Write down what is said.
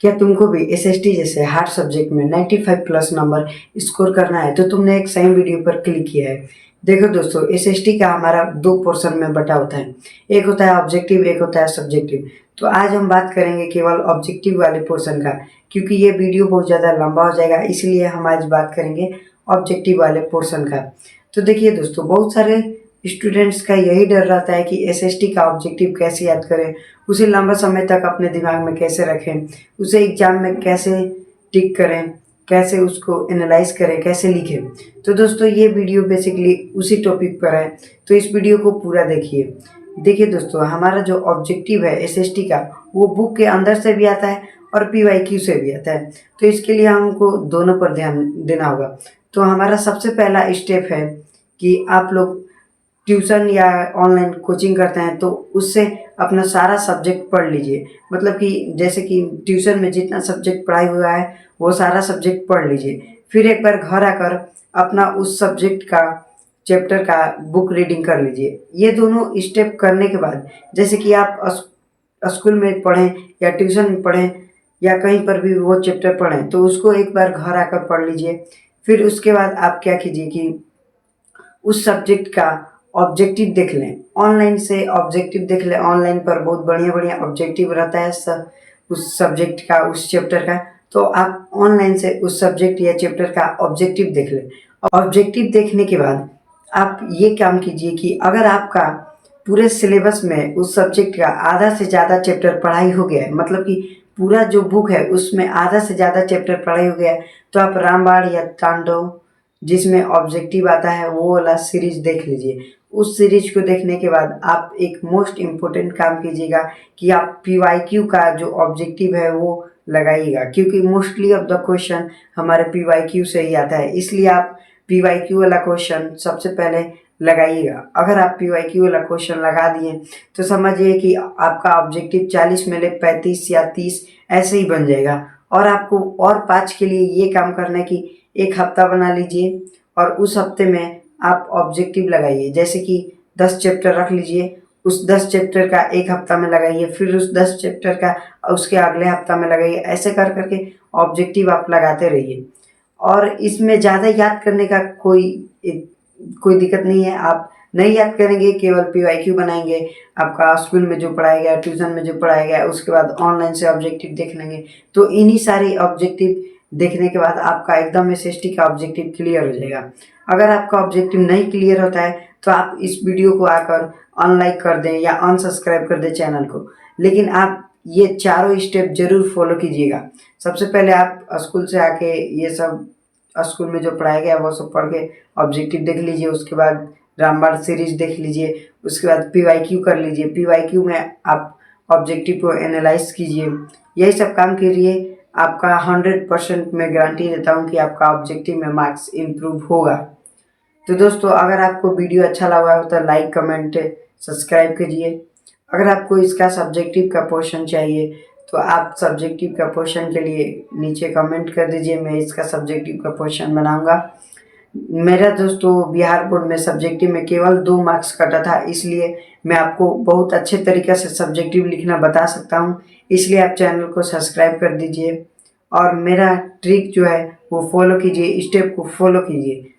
क्या तुमको भी एसएसटी जैसे हार्ड सब्जेक्ट में 95 प्लस नंबर स्कोर करना है तो तुमने एक सही वीडियो पर क्लिक किया है। देखो दोस्तों, एसएसटी का हमारा दो पोर्शन में बटा होता है, एक होता है ऑब्जेक्टिव, एक होता है सब्जेक्टिव। तो आज हम बात करेंगे केवल ऑब्जेक्टिव वाले पोर्शन का, क्योंकि ये वीडियो बहुत ज़्यादा लंबा हो जाएगा, इसलिए हम आज बात करेंगे ऑब्जेक्टिव वाले पोर्शन का। तो देखिए दोस्तों, बहुत सारे स्टूडेंट्स का यही डर रहता है कि एसएसटी का ऑब्जेक्टिव कैसे याद करें, उसे लंबा समय तक अपने दिमाग में कैसे रखें, उसे एग्जाम में कैसे टिक करें, कैसे उसको एनालाइज करें, कैसे लिखें। तो दोस्तों, ये वीडियो बेसिकली उसी टॉपिक पर है, तो इस वीडियो को पूरा देखिए। देखिए दोस्तों, हमारा जो ऑब्जेक्टिव है एसएसटी का, वो बुक के अंदर से भी आता है और पीवाईक्यू से भी आता है। तो इसके लिए हमको दोनों पर ध्यान देना होगा। तो हमारा सबसे पहला स्टेप है कि आप लोग ट्यूशन या ऑनलाइन कोचिंग करते हैं तो उससे अपना सारा सब्जेक्ट पढ़ लीजिए। मतलब कि जैसे कि ट्यूशन में जितना सब्जेक्ट पढ़ाई हुआ है वो सारा सब्जेक्ट पढ़ लीजिए। फिर एक बार घर आकर अपना उस सब्जेक्ट का चैप्टर का बुक रीडिंग कर लीजिए। ये दोनों स्टेप करने के बाद, जैसे कि आप स्कूल में पढ़ें या ट्यूशन में पढ़ें या कहीं पर भी वो चैप्टर पढ़ें, तो उसको एक बार घर आकर पढ़ लीजिए। फिर उसके बाद आप क्या कीजिए कि उस सब्जेक्ट का ऑब्जेक्टिव देख लें, ऑनलाइन से ऑब्जेक्टिव देख लें। ऑनलाइन पर बहुत बढ़िया बढ़िया ऑब्जेक्टिव रहता है उस सब्जेक्ट का, उस चैप्टर का। तो आप ऑनलाइन से उस सब्जेक्ट या चैप्टर का ऑब्जेक्टिव देख लें। ऑब्जेक्टिव देखने के बाद आप ये काम कीजिए कि अगर आपका पूरे सिलेबस में उस सब्जेक्ट का आधा से ज़्यादा चैप्टर पढ़ाई हो गया है, मतलब कि पूरा जो बुक है उसमें आधा से ज़्यादा चैप्टर पढ़ाई हो गया है, तो आप रामबाण या तांडव जिसमें ऑब्जेक्टिव आता है वो वाला सीरीज देख लीजिए। उस सीरीज को देखने के बाद आप एक मोस्ट इम्पोर्टेंट काम कीजिएगा कि आप पीवाईक्यू का जो ऑब्जेक्टिव है वो लगाइएगा, क्योंकि मोस्टली ऑफ द क्वेश्चन हमारे पीवाईक्यू से ही आता है। इसलिए आप पीवाईक्यू वाला क्वेश्चन सबसे पहले लगाइएगा। अगर आप पीवाईक्यू वाला क्वेश्चन लगा दिए तो समझिए कि आपका ऑब्जेक्टिव 40 में ले 35 या 30 ऐसे ही बन जाएगा। और आपको और 5 के लिए ये काम करना है कि एक हफ्ता बना लीजिए और उस हफ्ते में आप ऑब्जेक्टिव लगाइए। जैसे कि 10 चैप्टर रख लीजिए, उस 10 चैप्टर का एक हफ्ता में लगाइए, फिर उस 10 चैप्टर का उसके अगले हफ्ता में लगाइए। ऐसे कर करके ऑब्जेक्टिव आप लगाते रहिए। और इसमें ज़्यादा याद करने का कोई दिक्कत नहीं है। आप नहीं याद करेंगे, केवल पीवाईक्यू बनाएंगे, आपका स्कूल में जो पढ़ाया गया, ट्यूशन में जो पढ़ाया गया, उसके बाद ऑनलाइन से ऑब्जेक्टिव देख लेंगे। तो इन्हीं सारे ऑब्जेक्टिव देखने के बाद आपका एकदम एसएसटी का ऑब्जेक्टिव क्लियर हो जाएगा। अगर आपका ऑब्जेक्टिव नहीं क्लियर होता है तो आप इस वीडियो को आकर अनलाइक कर दें या अनसब्सक्राइब कर दें चैनल को, लेकिन आप ये चारों स्टेप जरूर फॉलो कीजिएगा। सबसे पहले आप स्कूल से आके ये सब स्कूल में जो पढ़ाया गया वो सब पढ़ के ऑब्जेक्टिव देख लीजिए। उसके बाद रामबाण सीरीज देख लीजिए। उसके बाद पीवाईक्यू कर लीजिए। पीवाईक्यू में आप ऑब्जेक्टिव को एनालाइज कीजिए। यही सब काम कीजिए। आपका 100% मैं गारंटी देता हूँ कि आपका ऑब्जेक्टिव में मार्क्स इम्प्रूव होगा। तो दोस्तों, अगर आपको वीडियो अच्छा लगा हो तो लाइक, कमेंट, सब्सक्राइब कीजिए। अगर आपको इसका सब्जेक्टिव का पोर्शन चाहिए तो आप सब्जेक्टिव का पोर्शन के लिए नीचे कमेंट कर दीजिए, मैं इसका सब्जेक्टिव का पोर्शन बनाऊंगा। मेरा दोस्तों बिहार बोर्ड में सब्जेक्टिव में केवल 2 मार्क्स कटा था, इसलिए मैं आपको बहुत अच्छे तरीके से सब्जेक्टिव लिखना बता सकता हूँ। इसलिए आप चैनल को सब्सक्राइब कर दीजिए और मेरा ट्रिक जो है वो फॉलो कीजिए, स्टेप को फॉलो कीजिए।